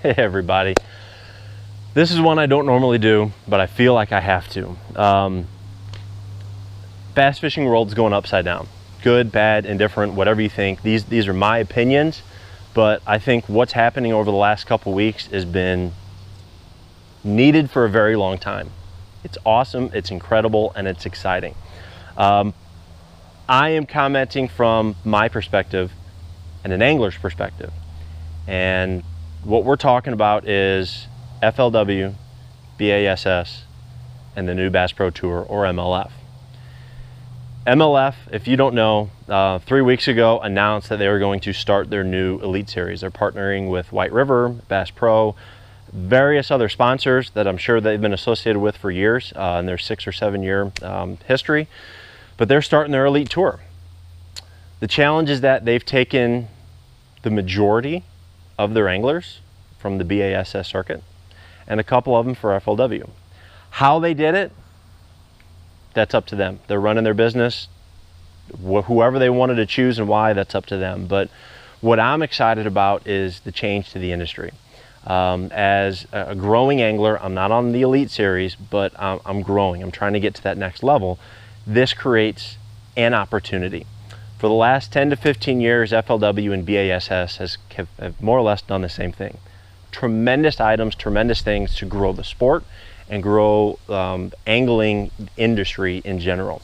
Hey everybody. This is one I don't normally do, but I feel like I have to. Bass fishing world's going upside down. Good, bad, indifferent, whatever you think. These are my opinions, but I think what's happening over the last couple weeks has been needed for a very long time. It's awesome, it's incredible, and it's exciting. I am commenting from my perspective and an angler's perspective. And what we're talking about is FLW, BASS, and the new Bass Pro Tour, or MLF. MLF, if you don't know, 3 weeks ago announced that they were going to start their new Elite Series. They're partnering with White River, Bass Pro, various other sponsors that I'm sure they've been associated with for years in their 6 or 7 year history, but they're starting their Elite Tour. The challenge is that they've taken the majority of their anglers from the BASS circuit and a couple of them for FLW. How they did it, that's up to them. They're running their business. Whoever they wanted to choose and why, that's up to them. But what I'm excited about is the change to the industry. As a growing angler, I'm not on the Elite Series, but I'm growing. I'm trying to get to that next level. This creates an opportunity. For the last 10 to 15 years, FLW and BASS have more or less done the same thing. Tremendous items, tremendous things to grow the sport and grow angling industry in general.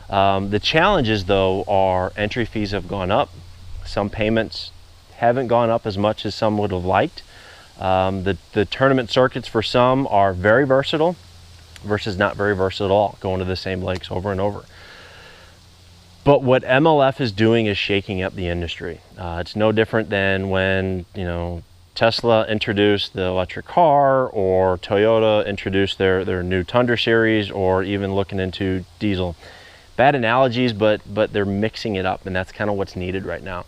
The challenges though are entry fees have gone up. Some payments haven't gone up as much as some would have liked. The tournament circuits for some are very versatile versus not very versatile at all, going to the same lakes over and over. But what MLF is doing is shaking up the industry. It's no different than when, Tesla introduced the electric car, or Toyota introduced their new Tundra series, or even looking into diesel. Bad analogies, but they're mixing it up, and that's kind of what's needed right now.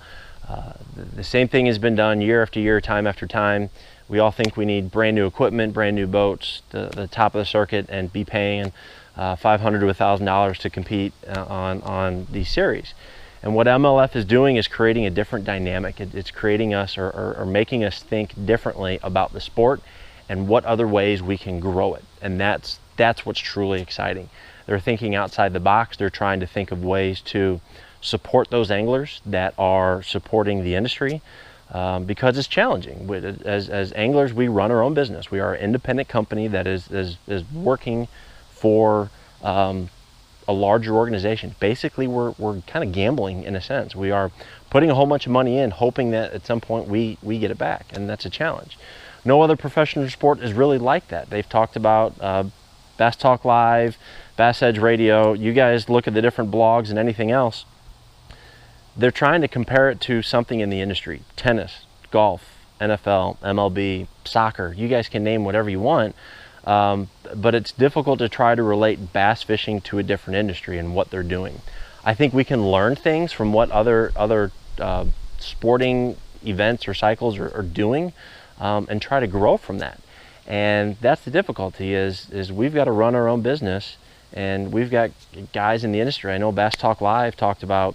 The same thing has been done year after year, time after time. We all think we need brand new equipment, brand new boats, the top of the circuit, and be paying $500 to $1,000 to compete on these series. And what MLF is doing is creating a different dynamic. It's creating us or making us think differently about the sport and what other ways we can grow it. And that's what's truly exciting. They're thinking outside the box. They're trying to think of ways to support those anglers that are supporting the industry because it's challenging. As anglers, we run our own business. We are an independent company that is working for a larger organization. Basically, we're kind of gambling in a sense. We are putting a whole bunch of money in, hoping that at some point we get it back, and that's a challenge. No other professional sport is really like that. They've talked about Bass Talk Live, Bass Edge Radio. You guys look at the different blogs and anything else. They're trying to compare it to something in the industry: tennis, golf, NFL, MLB, soccer. You guys can name whatever you want. But it's difficult to try to relate bass fishing to a different industry and what they're doing. I think we can learn things from what other sporting events or cycles are doing and try to grow from that. And that's the difficulty is we've got to run our own business, and we've got guys in the industry. I know Bass Talk Live talked about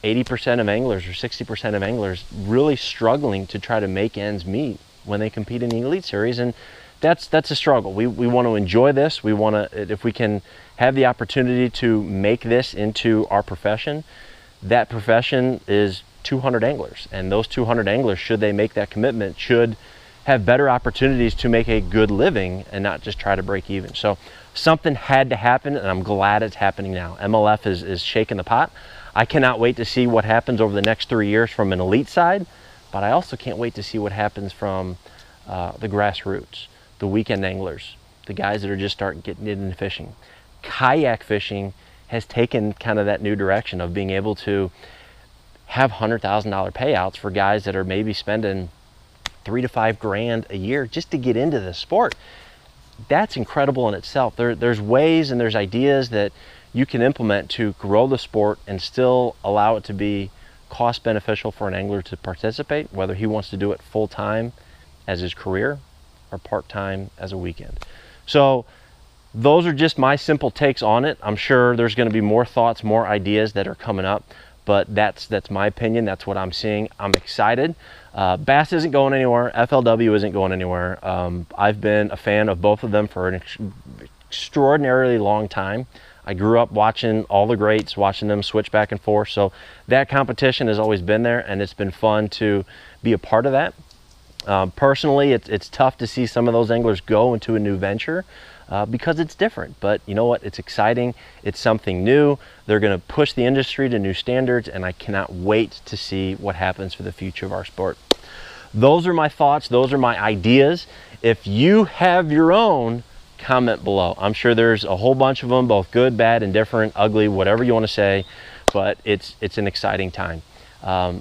80% of anglers or 60% of anglers really struggling to try to make ends meet when they compete in the Elite Series, and that's a struggle. We want to enjoy this. We want to, if we can have the opportunity to make this into our profession, that profession is 200 anglers, and those 200 anglers, should they make that commitment, should have better opportunities to make a good living and not just try to break even. So something had to happen, and I'm glad it's happening now. MLF is shaking the pot. I cannot wait to see what happens over the next 3 years from an elite side, but I also can't wait to see what happens from the grassroots, the weekend anglers, the guys that are just starting getting into fishing. Kayak fishing has taken kind of that new direction of being able to have $100,000 payouts for guys that are maybe spending $3 to $5 grand a year just to get into the sport. That's incredible in itself. There's ways and there's ideas that you can implement to grow the sport and still allow it to be cost beneficial for an angler to participate, whether he wants to do it full-time as his career or part-time as a weekend. So those are just my simple takes on it. I'm sure there's going to be more thoughts, more ideas that are coming up, but that's my opinion. That's what I'm seeing. I'm excited. Bass isn't going anywhere. FLW isn't going anywhere. I've been a fan of both of them for an extraordinarily long time. I grew up watching all the greats, watching them switch back and forth. So that competition has always been there, and it's been fun to be a part of that. Personally, it's tough to see some of those anglers go into a new venture because it's different. But you know what? It's exciting. It's something new. They're going to push the industry to new standards, and I cannot wait to see what happens for the future of our sport. Those are my thoughts. Those are my ideas. If you have your own, comment below. I'm sure there's a whole bunch of them, both good, bad, indifferent, ugly, whatever you want to say, but it's an exciting time.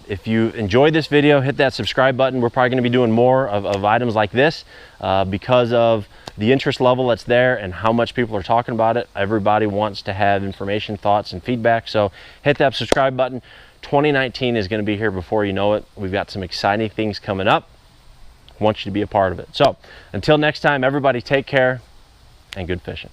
If you enjoyed this video, hit that subscribe button. We're probably going to be doing more of items like this because of the interest level that's there and how much people are talking about it. Everybody wants to have information, thoughts, and feedback. So hit that subscribe button. 2019 is going to be here before you know it. We've got some exciting things coming up. I want you to be a part of it. So until next time, everybody take care and good fishing.